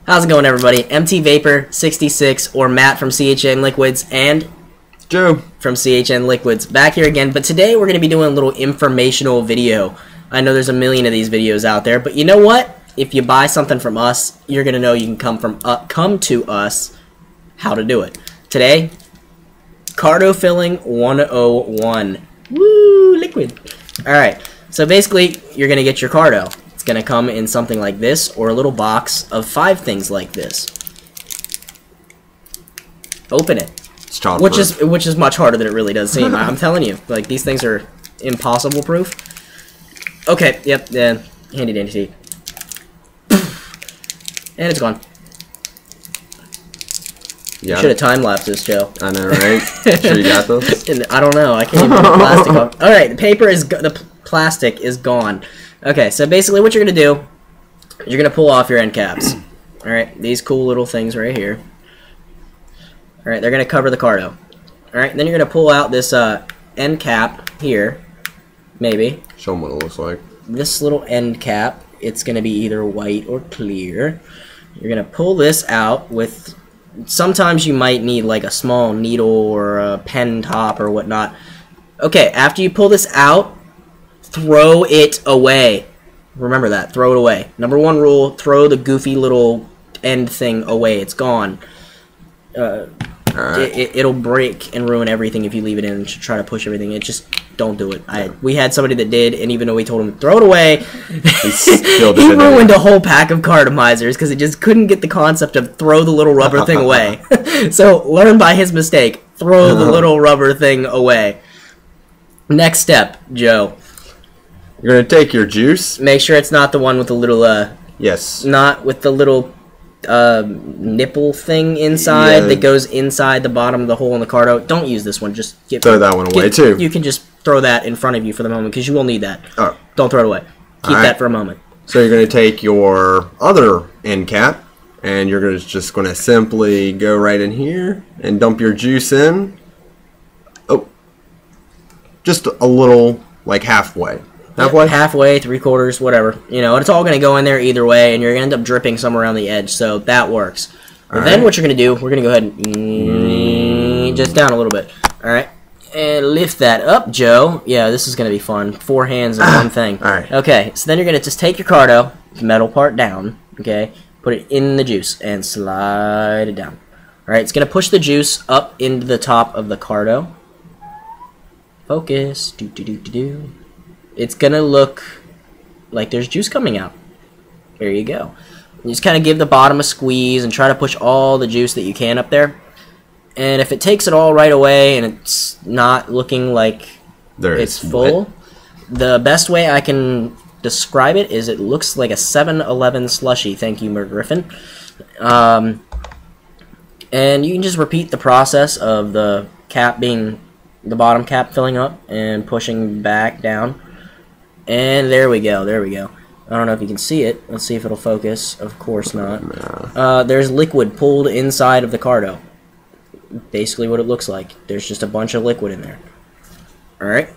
How's it going, everybody? MT Vapor 66 or Matt from CHN Liquids and Joe from CHN Liquids back here again. But today we're going to be doing a little informational video. I know there's a million of these videos out there, but you know what? If you buy something from us, you're going to know you can come to us how to do it. Today, carto filling 101. Woo, liquid. All right. So basically, you're going to get your carto. It's going to come in something like this or a little box of 5 things like this. Open it. It's childproof. Which is much harder than it really does seem. I'm telling you, like, these things are impossible proof. Okay, yep, handy dandy tea. And it's gone. Yeah. Should have time-lapsed this, Joe. I know, right? Sure you got this? I don't know. I can't even get the plastic off. All right, the plastic is gone. Okay, so basically what you're going to do, you're going to pull off your end caps. All right, these cool little things right here. All right, they're going to cover the carto. All right, then you're going to pull out this end cap here, maybe. Show them what it looks like. This little end cap, it's going to be either white or clear. You're going to pull this out with... Sometimes you might need like a small needle or a pen top or whatnot. Okay, after you pull this out, throw it away. Remember that. Throw it away. Number 1 rule, throw the goofy little end thing away. It's gone. It'll break and ruin everything if you leave it in and try to push everything. Just don't do it. We had somebody that did, and even though we told him to throw it away, he ruined a whole pack of cartomizers because he just couldn't get the concept of throw the little rubber thing away. So learn by his mistake. Throw the little rubber thing away. Next step, Joe. You're going to take your juice. Make sure it's not the one with the little, yes. Not with the little nipple thing inside that goes inside the bottom of the hole in the carto. Don't use this one. Just throw that one away too. You can just throw that in front of you for the moment because you will need that. Oh. Don't throw it away. Keep that for a moment. So you're going to take your other end cap and you're just going to simply go right in here and dump your juice in. Oh, just a little, like halfway. Halfway? Halfway, 3/4, whatever. You know, it's all going to go in there either way, and you're going to end up dripping somewhere around the edge, so that works. But then what you're going to do, we're going to go ahead and just down a little bit. All right? And lift that up, Joe. Yeah, this is going to be fun. 4 hands in one thing. All right. Okay, so then you're going to just take your carto, metal part down, okay? Put it in the juice and slide it down. All right, it's going to push the juice up into the top of the carto. Focus. Do-do-do-do-do. It's going to look like there's juice coming out. There you go. You just kind of give the bottom a squeeze and try to push all the juice that you can up there. And if it takes it all right away and it's not looking like it's full, the best way I can describe it is it looks like a 7-Eleven slushie. Thank you, Mer Griffin. And you can just repeat the process of the cap being the bottom cap filling up and pushing back down. And there we go, there we go. I don't know if you can see it. Let's see if it'll focus. Of course not. There's liquid pulled inside of the carto. Basically what it looks like. There's just a bunch of liquid in there. Alright.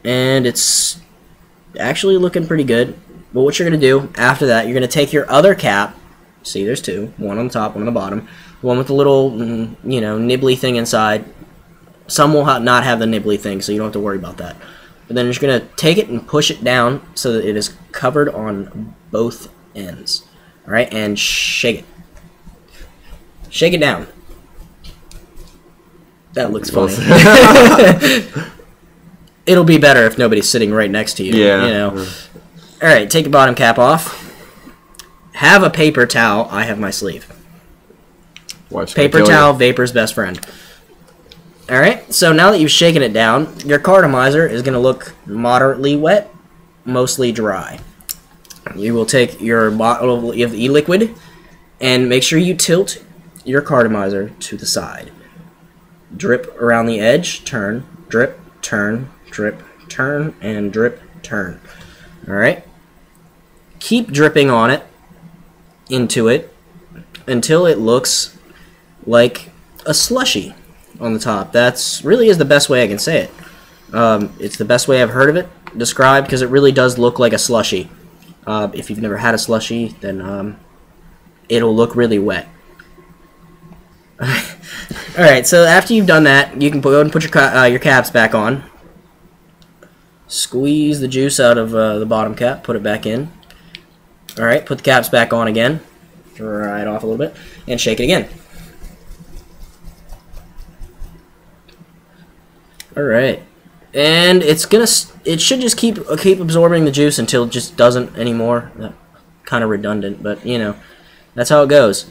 And it's actually looking pretty good. But what you're going to do after that, you're going to take your other cap. See, there's 2. One on the top, one on the bottom. One with the little, you know, nibbly thing inside. Some will not have the nibbly thing, so you don't have to worry about that. But then you're just going to take it and push it down so that it is covered on both ends. Alright, and shake it. Shake it down. That looks funny. It'll be better if nobody's sitting right next to you. Yeah. You know. Alright, take your bottom cap off. Have a paper towel. I have my sleeve. Paper towel, Vapor's best friend. Alright, so now that you've shaken it down, your cartomizer is going to look moderately wet, mostly dry. You will take your bottle of e-liquid and make sure you tilt your cartomizer to the side. Drip around the edge, turn, drip, turn, and drip, turn. Alright? Keep dripping on it, into it, until it looks like a slushie on the top. That's really is the best way I can say it. It's the best way I've heard of it described because it really does look like a slushie. If you've never had a slushie, then it'll look really wet. Alright, so after you've done that, you can go ahead and put your caps back on. Squeeze the juice out of the bottom cap, put it back in. Alright, put the caps back on again. Dry it off a little bit, and shake it again. Alright. And it should just keep absorbing the juice until it just doesn't anymore. Kind of redundant, but you know, that's how it goes.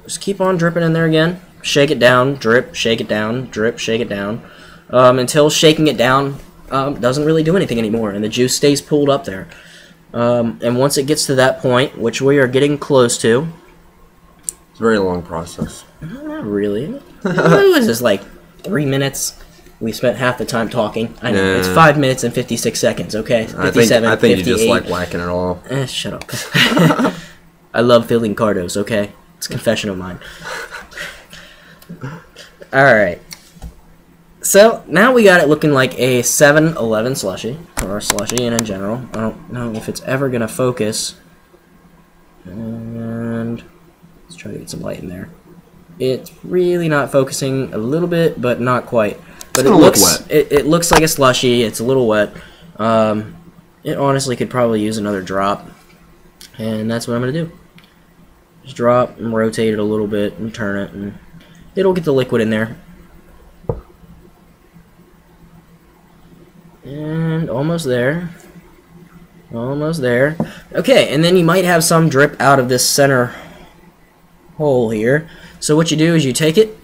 Just keep on dripping in there again. Shake it down, drip, shake it down, drip, shake it down. Until shaking it down doesn't really do anything anymore, and the juice stays pulled up there. And once it gets to that point, which we are getting close to. It's a very long process. Not really. It was just like 3 minutes. We spent half the time talking. I know, it's 5 minutes and 56 seconds, okay? 57, I think 58. you just like whacking it all. Shut up. I love filling cardos, okay? It's a confession of mine. Alright. So, now we got it looking like a 7-Eleven slushie, or a slushie in general. I don't know if it's ever going to focus. And let's try to get some light in there. It's really not focusing a little bit, but not quite. But it looks wet. It looks like a slushie. It's a little wet. It honestly could probably use another drop. And that's what I'm going to do. Just drop and rotate it a little bit and turn it, and it'll get the liquid in there. And almost there. Almost there. Okay, and then you might have some drip out of this center hole here. So what you do is you take it,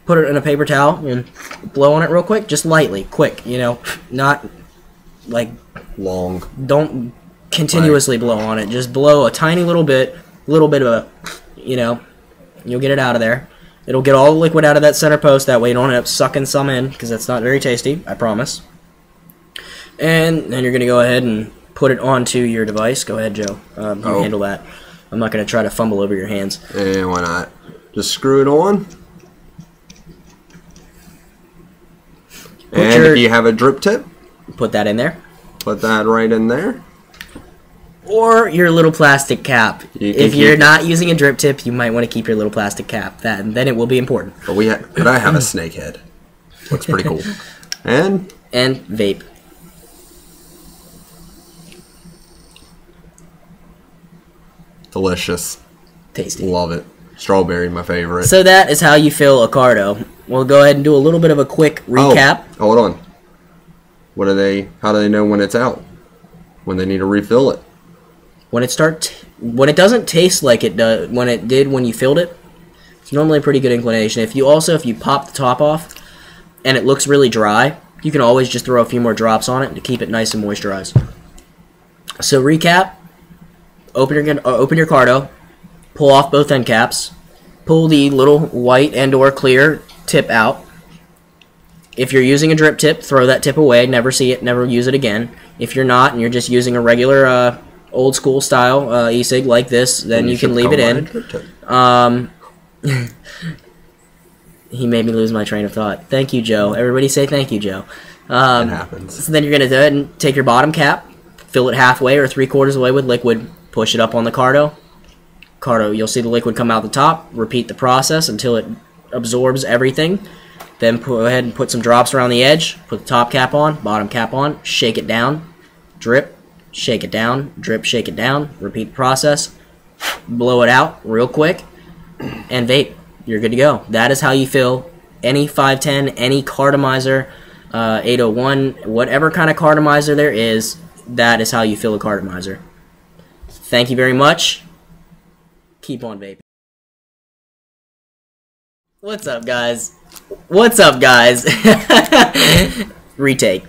put it in a paper towel, and blow on it real quick. Just lightly, quick, you know. Not like long. Don't continuously blow on it. Just blow a tiny little bit of a, you know, you'll get it out of there. It'll get all the liquid out of that center post. That way you don't end up sucking some in, because that's not very tasty, I promise. And then you're going to go ahead and put it onto your device. Go ahead, Joe. You handle that. I'm not going to try to fumble over your hands. And why not? Just screw it on. And if you have a drip tip, put that in there. Put that right in there. Or your little plastic cap. If you're not using a drip tip, you might want to keep your little plastic cap. Then it will be important. But I have a snake head. Looks pretty cool. And vape. Delicious. Tasty. Love it. Strawberry, my favorite. So that is how you fill a cardo. We'll go ahead and do a little bit of a quick recap. Oh, hold on. How do they know when it's out? When they need to refill it? When it doesn't taste like it does when it did when you filled it, it's normally a pretty good inclination. If you pop the top off and it looks really dry, you can always just throw a few more drops on it to keep it nice and moisturized. So recap, open your cardo, pull off both end caps, pull the little white and or clear tip out. If you're using a drip tip, throw that tip away, never see it, never use it again. If you're not and you're just using a regular old school style e-cig like this, then you can leave it in. He made me lose my train of thought. Thank you, Joe. Everybody say thank you, Joe. It happens. So then you're going to go ahead and take your bottom cap, fill it halfway or 3/4 of the way with liquid, push it up on the cardo. You'll see the liquid come out the top. Repeat the process until it absorbs everything. Then go ahead and put some drops around the edge. Put the top cap on, bottom cap on, shake it down, drip, shake it down, drip, shake it down, repeat the process, blow it out real quick, and vape. You're good to go. That is how you fill any 510, any cartomizer, 801, whatever kind of cartomizer there is, that is how you fill a cartomizer. Thank you very much. Keep on vaping. What's up, guys? What's up, guys? Retake.